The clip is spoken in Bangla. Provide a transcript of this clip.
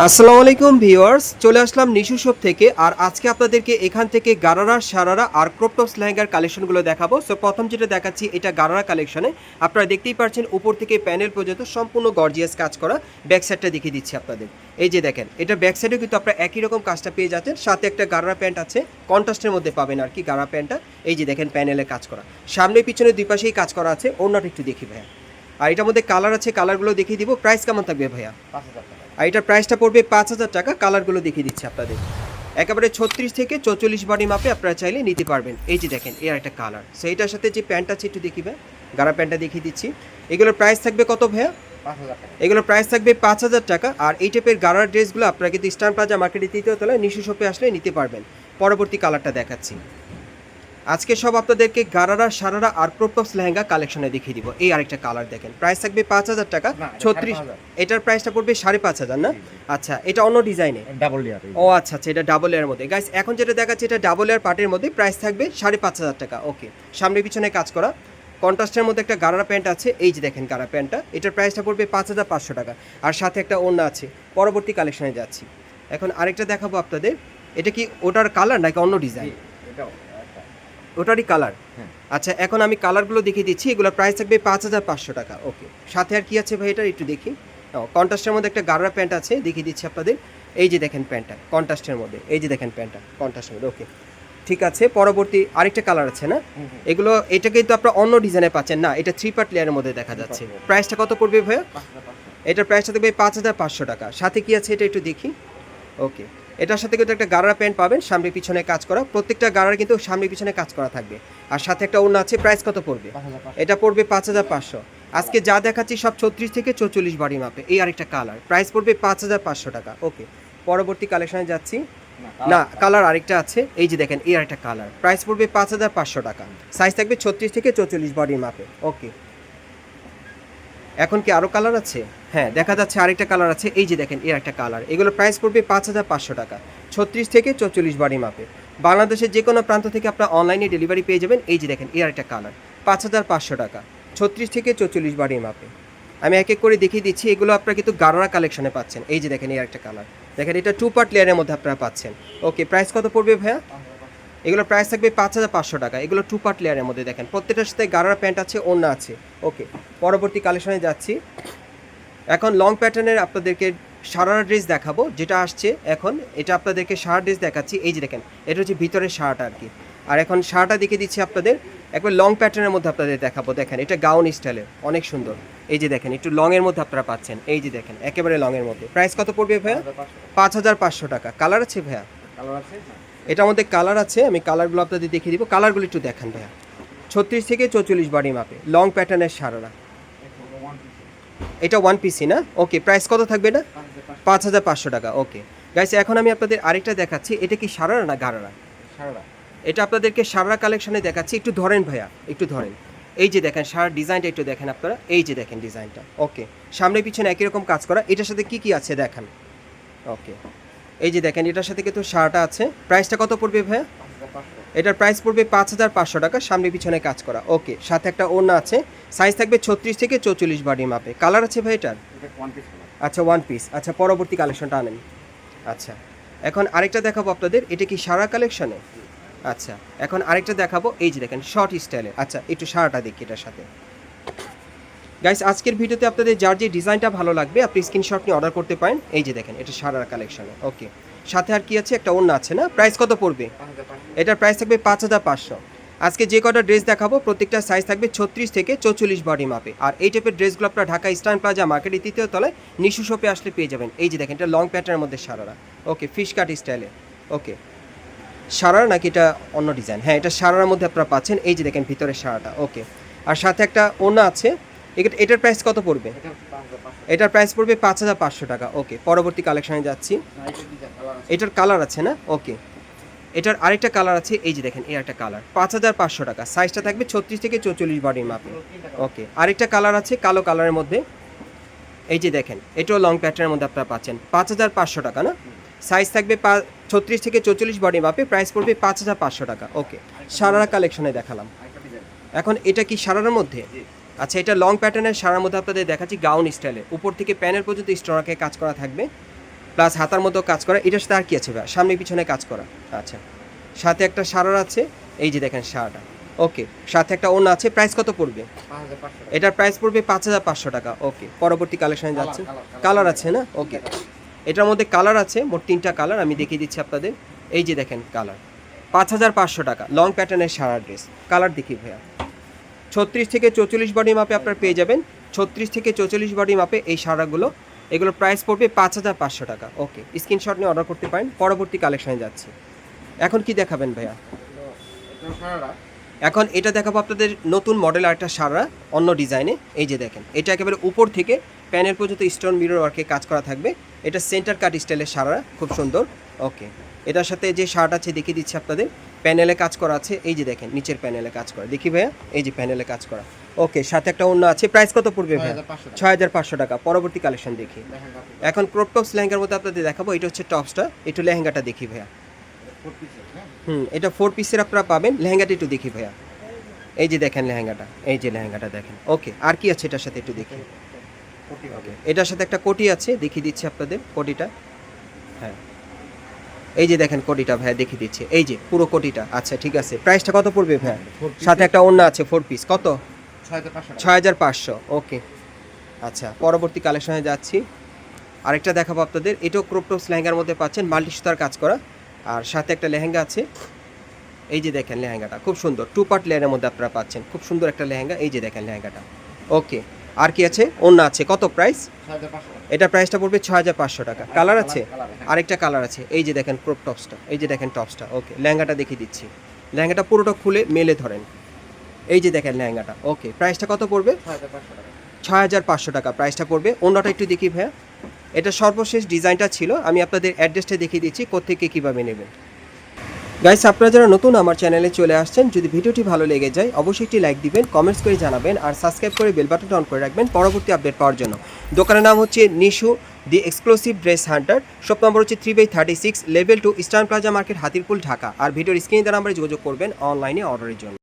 আসসালামু আলাইকুম ভিউয়ার্স, চলে আসলাম নিশু শপ থেকে। আর আজকে আপনাদেরকে এখান থেকে গারারা, সারারা আর ক্রপ টপস লেহেঙ্গার কালেকশনগুলো দেখাবো। সো প্রথম যেটা দেখাচ্ছি, এটা গারারা কালেকশনে। আপনারা দেখতেই পাচ্ছেন উপর থেকে প্যানেল পর্যন্ত সম্পূর্ণ গর্জিয়াস কাজ করা। ব্যাক সাইডটা দেখিয়ে দিচ্ছি আপনাদের। এই যে দেখেন, এটা ব্যাক সাইডেও কিন্তু আপনারা একই রকম কাজটা পেয়ে যাচ্ছেন। সাথে একটা গারারা প্যান্ট আছে, কন্ট্রাস্টের মধ্যে পাবেন আর কি গারারা প্যান্টটা। এই যে দেখেন প্যানেলে কাজ করা, সামনে পিছনে দুই পাশেই কাজ করা আছে। ওড়নাটা একটু দেখি ভাইয়া। আর এটার মধ্যে কালার আছে, কালারগুলো দেখিয়ে দিব। প্রাইস কেমন থাকবে ভাইয়া? আর এটার প্রাইসটা পড়বে 5,000 টাকা। কালারগুলো দেখিয়ে দিচ্ছি আপনাদের। একেবারে 36 থেকে 44 বডি মাপে আপনারা চাইলে নিতে পারবেন। এই যে দেখেন, এর একটা কালার। সো এটার সাথে যে প্যান্ট আছে একটু দেখিবে, গাড়া প্যান্টটা দেখিয়ে দিচ্ছি। এগুলোর প্রাইস থাকবে কত ভাইয়া? এগুলোর প্রাইস থাকবে 5,000 টাকা। আর এই টাইপের গাড়ার ড্রেসগুলো আপনারা কিন্তু ইস্টার্ন প্লাজা মার্কেটের তৃতীয় তলায় নিশু শপে আসলে নিতে পারবেন। পরবর্তী কালারটা দেখাচ্ছি। আজকে সব আপনাদেরকে গারারা, সারারা আর ক্রপ টপস লেহেঙ্গা কালেকশনে দেখিয়ে দিব। এই আরেকটা কালার দেখেন, প্রাইস থাকবে 5,000 টাকা। 36, এটার প্রাইসটা পড়বে 5,500 না? আচ্ছা, এটা অন্য ডিজাইনে ডাবল লেয়ার। ও আচ্ছা আচ্ছা, এটা ডাবল লেয়ারের মধ্যে। গাইস, এখন যেটা দেখাচ্ছে এটা ডাবল লেয়ার পার্টের মধ্যে, প্রাইস থাকবে 5,500 টাকা। ওকে, সামনে পিছনে কাজ করা কন্ট্রাস্টের মধ্যে একটা গারারা প্যান্ট আছে। এই যে দেখেন গারারা প্যান্টটা, এটার প্রাইসটা পড়বে 5,500 টাকা। আর সাথে একটা ওড়না আছে। পরবর্তী কালেকশনে যাচ্ছি। এখন আরেকটা দেখাবো আপনাদের। এটা কি ওটার কালার নাকি অন্য ডিজাইন? ওটারই কালার। আচ্ছা, এখন আমি কালারগুলো দেখিয়ে দিচ্ছি। এগুলোর প্রাইস থাকবে 5,500 টাকা। ওকে, সাথে আর কি আছে ভাই এটা একটু দেখি। কন্ট্রাস্টের মধ্যে একটা গাড়া প্যান্ট আছে, দেখিয়ে দিচ্ছি আপনাদের। এই যে দেখেন প্যান্টটা কন্ট্রাস্টের মধ্যে। এই যে দেখেন প্যান্টটা কন্ট্রাস্টের মধ্যে। ওকে, ঠিক আছে। পরবর্তী আরেকটা কালার আছে না? এগুলো এটাকে তো আপনারা অন্য ডিজাইনে পাচ্ছেন না, এটা 3 পার্ট লেয়ারের মধ্যে দেখা যাচ্ছে। প্রাইসটা কত পড়বে ভাইয়া? এটার প্রাইসটা থাকবে 5,500 টাকা। সাথে কি আছে এটা একটু দেখি। ওকে, এটার সাথে কিন্তু একটা গাড়ার প্যান্ট পাবেন, সামনে পিছনে কাজ করা। প্রত্যেকটা গাড়ার কিন্তু সামনে পিছনে কাজ করা থাকবে। আর সাথে একটা ওড়না আছে। প্রাইস কত পড়বে? এটা পড়বে 5,500। আজকে যা দেখাচ্ছি সব 36 থেকে 44 বডি মাপে। এই আরেকটা কালার, প্রাইস পড়বে 5,500 টাকা। ওকে, পরবর্তী কালেকশনে যাচ্ছি। না, কালার আরেকটা আছে। এই যে দেখেন, এই আরেকটা কালার, প্রাইস পড়বে 5,500 টাকা। সাইজ থাকবে 36 থেকে 44 বডি মাপে। ওকে, এখন কি আরও কালার আছে? হ্যাঁ, দেখা যাচ্ছে আরেকটা কালার আছে। এই যে দেখেন, এর একটা কালার। এগুলো প্রাইস পড়বে 5,500 টাকা। 36 থেকে 44 বডি মাপে। বাংলাদেশের যে কোনো প্রান্ত থেকে আপনার অনলাইনে ডেলিভারি পেয়ে যাবেন। এই যে দেখেন, এর একটা কালার, 5,500 টাকা। 36 থেকে 44 বডি মাপে। আমি এক এক করে দেখিয়ে দিচ্ছি। এগুলো আপনারা কিন্তু গারারা কালেকশনে পাচ্ছেন। এই যে দেখেন, এর একটা কালার দেখেন, এটা 2 পার্ট লেয়ারের মধ্যে আপনারা পাচ্ছেন। ওকে, প্রাইস কত পড়বে ভাইয়া? এগুলোর প্রাইস থাকবে 5,500 টাকা। এগুলো 2 পার্ট লেয়ারের মধ্যে দেখেন, প্রত্যেকটার সাথে গারারা প্যান্ট আছে, ওড়না আছে। ওকে, পরবর্তী কালেকশনে যাচ্ছি। এখন লং প্যাটার্নের আপনাদেরকে সারারা ড্রেস দেখাবো, যেটা আসছে এখন। এটা আপনাদেরকে সারা ড্রেস দেখাচ্ছি। এই যে দেখেন, এটা হচ্ছে ভিতরের সারাটা আর কি। আর এখন সারাটা দেখিয়ে দিচ্ছি আপনাদের। একবার লং প্যাটার্নের মধ্যে আপনাদের দেখাবো। দেখেন, এটা গাউন স্টাইলের, অনেক সুন্দর। এই যে দেখেন, একটু লংয়ের মধ্যে আপনারা পাচ্ছেন। এই যে দেখেন, একেবারে লংয়ের মধ্যে। প্রাইস কত পড়বে ভাইয়া? 5,500 টাকা। কালার আছে ভাইয়া? এটার মধ্যে কালার আছে, আমি কালারগুলো আপনাদের দেখিয়ে দিব। কালারগুলো একটু দেখেন ভাইয়া। 36 থেকে 44 বডি মাপে, লং প্যাটার্নের সারারা। এটা ওয়ান পিসি না? ওকে, প্রাইস কত থাকবে এটা? 5,500 টাকা। ওকে গাইস, এখন আমি আপনাদের আরেকটা দেখাচ্ছি। এটা কি সারারা না গারারা? এটা আপনাদেরকে সারারা কালেকশনে দেখাচ্ছি। একটু ধরেন ভাইয়া, একটু ধরেন। এই যে দেখেন সারা ডিজাইনটা একটু দেখেন আপনারা। এই যে দেখেন ডিজাইনটা। ওকে, সামনে পিছনে একই রকম কাজ করা। এটার সাথে কি কি আছে দেখেন। ওকে, এই যে দেখেন, এটার সাথে কিন্তু সারাটা আছে। প্রাইসটা কত পড়বে ভাইয়া? এটার প্রাইস পড়বে 5,500 টাকা, সামনে পিছনে কাজ করা। ওকে, সাথে একটা ওড়না আছে। সাইজ থাকবে 36 থেকে 44 বডি মাপে। কালার আছে ভাই এটার? আচ্ছা, ওয়ান পিস। আচ্ছা, পরবর্তী কালেকশনটা আনেন। আচ্ছা, এখন আরেকটা দেখাবো আপনাদের। এটা কি সারা কালেকশনে? আচ্ছা, এখন আরেকটা দেখাবো। এই যে দেখেন, শর্ট স্টাইলে। আচ্ছা, একটু সারাটা দেখি এটার সাথে। গাইস, আজকের ভিডিওতে আপনাদের যার যে ডিজাইনটা ভালো লাগবে আপনি স্ক্রিনশট নিয়ে অর্ডার করতে পারেন। এই যে দেখেন, এটা সারার কালেকশনে। ওকে, সাথে আর কি আছে? একটা ওড়না আছে না? প্রাইস কত পড়বে? এটার প্রাইস থাকবে 5,500। আজকে যে কটা ড্রেস দেখাবো প্রত্যেকটা সাইজ থাকবে 36 থেকে 44 বডি মাপে। আর এই টাইপের ড্রেসগুলো আপনারা ঢাকা ইস্টার্ন প্লাজা মার্কেটের তৃতীয় তলায় নিশু শপে আসলে পেয়ে যাবেন। এই যে দেখেন, এটা লং প্যাটার্নের মধ্যে সারারা। ওকে, ফিশ কাট স্টাইলে। ওকে, সারারা নাকি এটা অন্য ডিজাইন? হ্যাঁ, এটা সারার মধ্যে আপনারা পাচ্ছেন। এই যে দেখেন, ভিতরের সারাটা। ওকে, আর সাথে একটা ওড়না আছে। এটার প্রাইস কত পড়বে? এটার প্রাইস পড়বে 5,500 টাকা। ওকে, পরবর্তী কালেকশনে যাচ্ছি। এটার কালার আছে না? ওকে, এটার আরেকটা কালার আছে। এই যে দেখেন, এই একটা কালার, 5,500 টাকা। সাইজটা থাকবে 36 থেকে 44 বডির মাপে। ওকে, আরেকটা কালার আছে কালো কালারের মধ্যে। এই যে দেখেন, এটাও লং প্যাটার্নের মধ্যে আপনারা পাচ্ছেন। 5,500 টাকা না? সাইজ থাকবে 36 থেকে 44 বডি মাপে। প্রাইস পড়বে 5,500 টাকা। ওকে, সারারা কালেকশনে দেখালাম। এখন এটা কি সারারার মধ্যে? আচ্ছা, এটা লং প্যাটার্নের সারার মধ্যে আপনাদের দেখাচ্ছি গাউন স্টাইলে। উপর থেকে প্যানেল পর্যন্ত স্টোনাকে কাজ করা থাকবে। প্লাস হাতার মতো কাজ করা। এটার সাথে আর কি আছে ভাইয়া? সামনে পিছনে কাজ করা। আচ্ছা, সাথে একটা শাড়ার আছে, এই যে দেখেন শাড়াটা। ওকে, সাথে একটা ওড়না আছে। প্রাইস কত পড়বে? এটার প্রাইস পড়বে 5500 টাকা। ওকে, পরবর্তী কালেকশনে যাচ্ছে। কালার আছে না? ওকে, এটার মধ্যে কালার আছে মোট 3টা কালার, আমি দেখিয়ে দিচ্ছি আপনাদের। এই যে দেখেন কালার, 5500 টাকা, লং প্যাটার্নের সারা ড্রেস। কালার দেখি ভাইয়া, 36 থেকে 44 বডি মাপে আপনারা পেয়ে যাবেন। 36 থেকে 44 বডি মাপে এই সারাগুলো, এগুলোর প্রাইস পড়বে 5500 টাকা। ওকে, স্ক্রিনশট নিয়ে অর্ডার করতে পারেন। পরবর্তী কালেকশনে যাচ্ছি। এখন কি দেখাবেন ভাইয়া? এখন এটা দেখাবো আপনাদের নতুন মডেল আরেকটা সারা, অন্য ডিজাইনে। এই যে দেখেন, এটা একেবারে উপর থেকে প্যানেল পর্যন্ত স্টোন মিরর ওয়ার্কে কাজ করা থাকবে। এটা সেন্টার কাট স্টাইলের সারা, খুব সুন্দর। ওকে, এটার সাথে যে শার্ট আছে দেখিয়ে দিচ্ছি আপনাদের। প্যানেলে কাজ করা আছে, এই যে দেখেন নিচের প্যানেলে কাজ করা, দেখি ভাইয়া, এই যে প্যানেলে কাজ করা। ওকে, সাথে একটা ওড়না আছে। প্রাইস কত পড়বে ভাইয়া? 6500 টাকা। পরবর্তী কালেকশন দেখি। এখন ক্রপ টপস লেহেঙ্গার মধ্যে আপনাদের দেখাবো। এটা হচ্ছে টপসটা, একটু লেহেঙ্গাটা দেখি ভাইয়া। এটা 4 পিসের আপনারা পাবেন। লেহেঙ্গাটা একটু দেখি ভাইয়া, এই যে দেখেন লেহেঙ্গাটা, এই যে লেহেঙ্গাটা দেখেন। ওকে, আর কি আছে এটার সাথে একটু দেখি। ওকে, এটার সাথে একটা কোটি আছে, দেখিয়ে দিচ্ছি আপনাদের কোটিটা। হ্যাঁ, এই যে দেখেন কোটিটা ভাইয়া, দেখিয়ে দিচ্ছি। এই যে পুরো কোটিটা। আচ্ছা ঠিক আছে, প্রাইসটা কত পড়বে ভাইয়া? সাথে একটা ওড়না আছে 4 পিস, কত? 6500। ওকে, আচ্ছা পরবর্তী কালেকশনে যাচ্ছি। আরেকটা দেখাবো আপনাদের। এটাও ক্রপ টপস লেহেঙ্গার মধ্যে পাচ্ছেন, মাল্টি সুতার কাজ করা, আর সাথে একটা লেহেঙ্গা আছে। এই যে দেখেন লেহেঙ্গাটা খুব সুন্দর, 2 পার্ট লেয়ারের মধ্যে আপনারা পাচ্ছেন, খুব সুন্দর একটা লেহেঙ্গা। এই যে দেখেন লেহেঙ্গাটা। ওকে, আর কি আছে? ওড়না আছে। কত প্রাইস? এটা প্রাইসটা পড়বে 6500 টাকা। কালার আছে, আরেকটা কালার আছে। এই যে দেখেন ক্রপ টপসটা, এই যে দেখেন টপসটা। ওকে, লেহেঙ্গাটা দেখিয়ে দিচ্ছি। লেহেঙ্গাটা পুরোটা খুলে মেলে ধরেন, এই যে দেখেন লেহেঙ্গাটা। ওকে, প্রাইসটা কত পড়বে? 6500 টাকা প্রাইসটা পড়বে। ওড়নাটা একটু দেখি ভাইয়া। এটা সর্বশেষ ডিজাইনটা ছিল, আমি আপনাদের অ্যাড্রেসটা দেখিয়ে দিচ্ছি কোত্থেকে কীভাবে নেবেন। গাইস, আপনারা যারা নতুন আমার চ্যানেলে চলে আসছেন, যদি ভিডিওটি ভালো লেগে যায় অবশ্যই একটি লাইক দিবেন, কমেন্টস করে জানাবেন, আর সাবস্ক্রাইব করে বেল বাটনটা অন করে রাখবেন পরবর্তী আপডেট পাওয়ার জন্য। দোকানের নাম হচ্ছে Nishu the exclusive dress hunter. Shop number হচ্ছে 3/36, level 2, eastern plaza market, Hatirpul, Dhaka. আর ভিডিওর স্ক্রিনে দ্বারা আমরা যোগাযোগ করবেন অনলাইনে অর্ডারের জন্য।